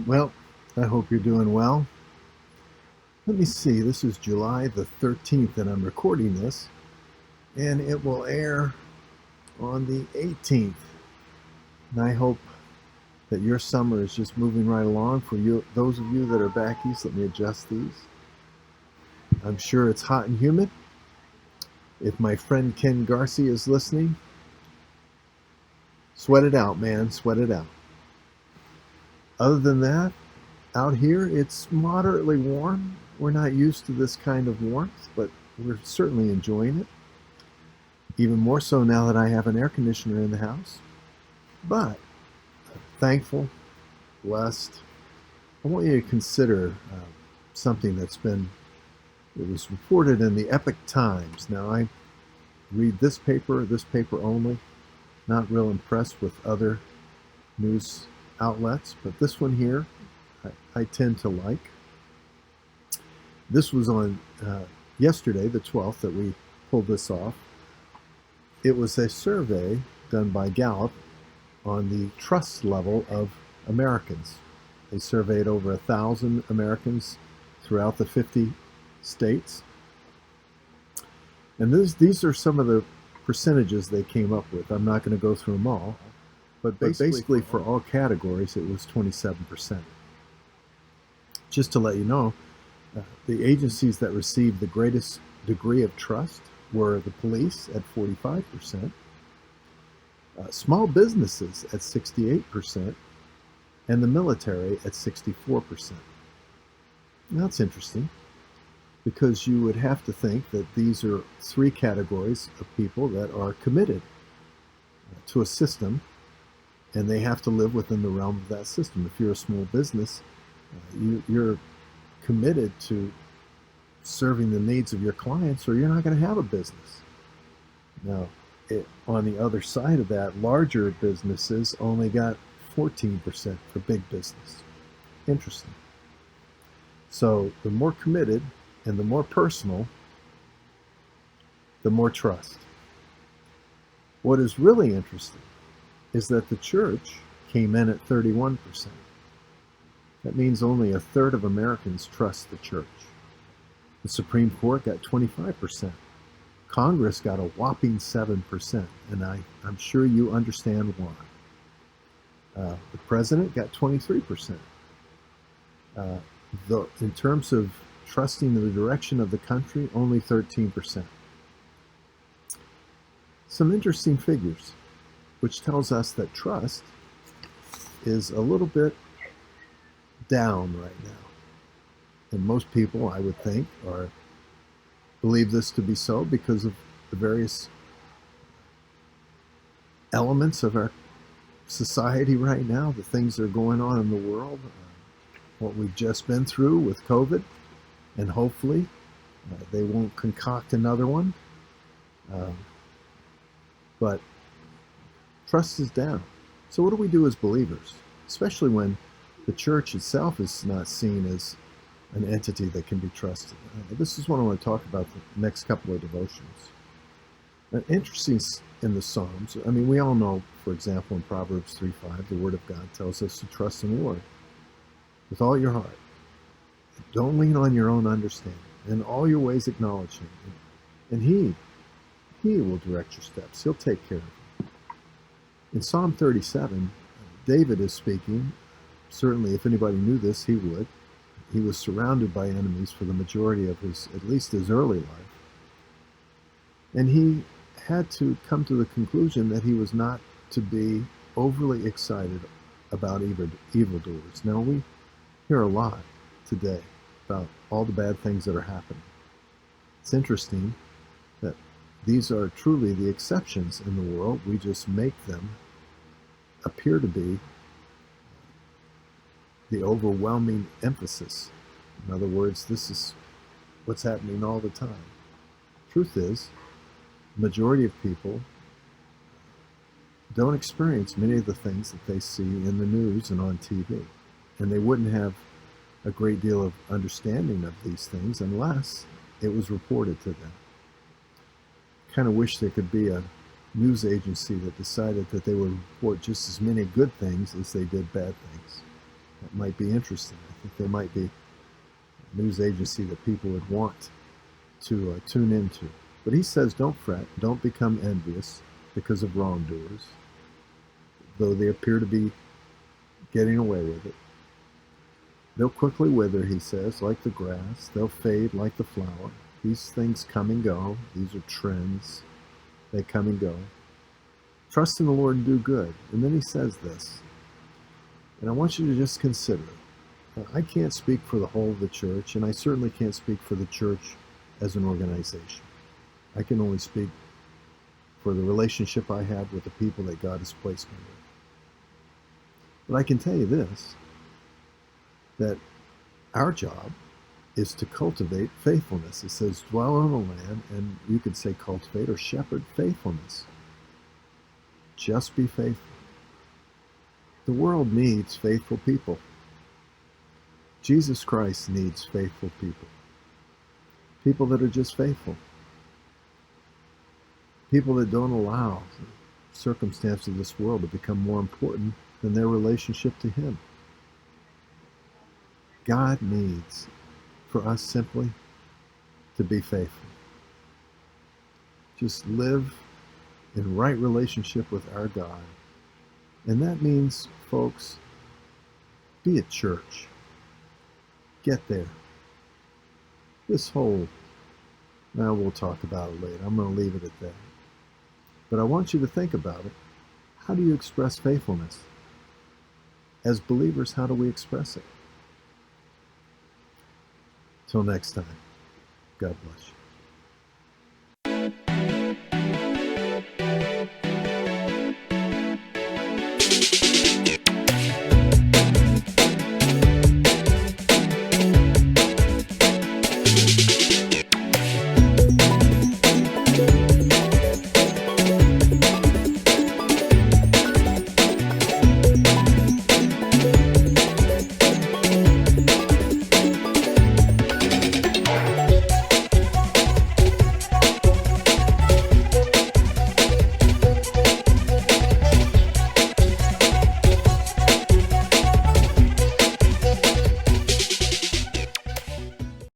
Well, I hope you're doing well. Let me see, this is July the 13th that I'm recording this, and it will air on the 18th. And I hope that your summer is just moving right along. For you, those of you that are back east, let me adjust these. I'm sure it's hot and humid. If my friend Ken Garcia is listening, sweat it out, man, sweat it out. Other than that, out here it's moderately warm. We're not used to this kind of warmth, but we're certainly enjoying it. Even more so now that I have an air conditioner in the house. But thankful, blessed. I want you to consider something it was reported in the Epic Times. Now I read this paper only. Not real impressed with other news outlets, but this one here I tend to like. This was on yesterday, the 12th, that we pulled this off. It was a survey done by Gallup on the trust level of Americans. They surveyed over 1,000 Americans throughout the 50 states. And these are some of the percentages they came up with. I'm not going to go through them all, but basically for all categories, it was 27%. Just to let you know, the agencies that received the greatest degree of trust were the police at 45%, small businesses at 68%, and the military at 64%. Now, that's interesting, because you would have to think that these are three categories of people that are committed to a system, and they have to live within the realm of that system. If you're a small business, you're committed to serving the needs of your clients, or you're not going to have a business. Now, on the other side of that, larger businesses only got 14% for big business. Interesting. So the more committed and the more personal, the more trust. What is really interesting is that the church came in at 31%. That means only a third of Americans trust the church. The Supreme Court got 25%. Congress got a whopping 7%, and I'm sure you understand why. The president got 23%. In terms of trusting the direction of the country, only 13%. Some interesting figures, which tells us that trust is a little bit down right now. And most people, I would think, believe this to be so because of the various elements of our society right now, the things that are going on in the world, what we've just been through with COVID, and hopefully they won't concoct another one. But trust is down. So what do we do as believers, especially when the church itself is not seen as an entity that can be trusted? This is what I want to talk about the next couple of devotions. Interesting in the Psalms, I mean, we all know, for example, in Proverbs 3:5, the Word of God tells us to trust in the Lord with all your heart. Don't lean on your own understanding. In all your ways acknowledge Him. And He will direct your steps. He'll take care of you. In Psalm 37, David is speaking. Certainly, if anybody knew this, he would. He was surrounded by enemies for the majority of at least his early life. And he had to come to the conclusion that he was not to be overly excited about evildoers. Now, we hear a lot today about all the bad things that are happening. It's interesting that these are truly the exceptions in the world. We just make them appear to be the overwhelming emphasis. In other words, this is what's happening all the time. Truth is, the majority of people don't experience many of the things that they see in the news and on TV. And they wouldn't have a great deal of understanding of these things unless it was reported to them. I kind of wish there could be a news agency that decided that they would report just as many good things as they did bad things. That might be interesting. I think there might be a news agency that people would want to tune into. But he says, don't fret, don't become envious because of wrongdoers, though they appear to be getting away with it. They'll quickly wither, he says, like the grass. They'll fade like the flower. These things come and go. These are trends. They come and go. Trust in the Lord and do good. And then he says this, and I want you to just consider it. I can't speak for the whole of the church, and I certainly can't speak for the church as an organization. I can only speak for the relationship I have with the people that God has placed me with. But I can tell you this, that our job is to cultivate faithfulness. It says, dwell on the land, and you could say cultivate or shepherd faithfulness. Just be faithful. The world needs faithful people. Jesus Christ needs faithful people. People that are just faithful. People that don't allow the circumstances of this world to become more important than their relationship to Him. God needs for us simply to be faithful. Just live in right relationship with our God. And that means, folks, be at church. Get there. This whole, now we'll talk about it later. I'm going to leave it at that. But I want you to think about it. How do you express faithfulness? As believers, how do we express it? Till next time, God bless you.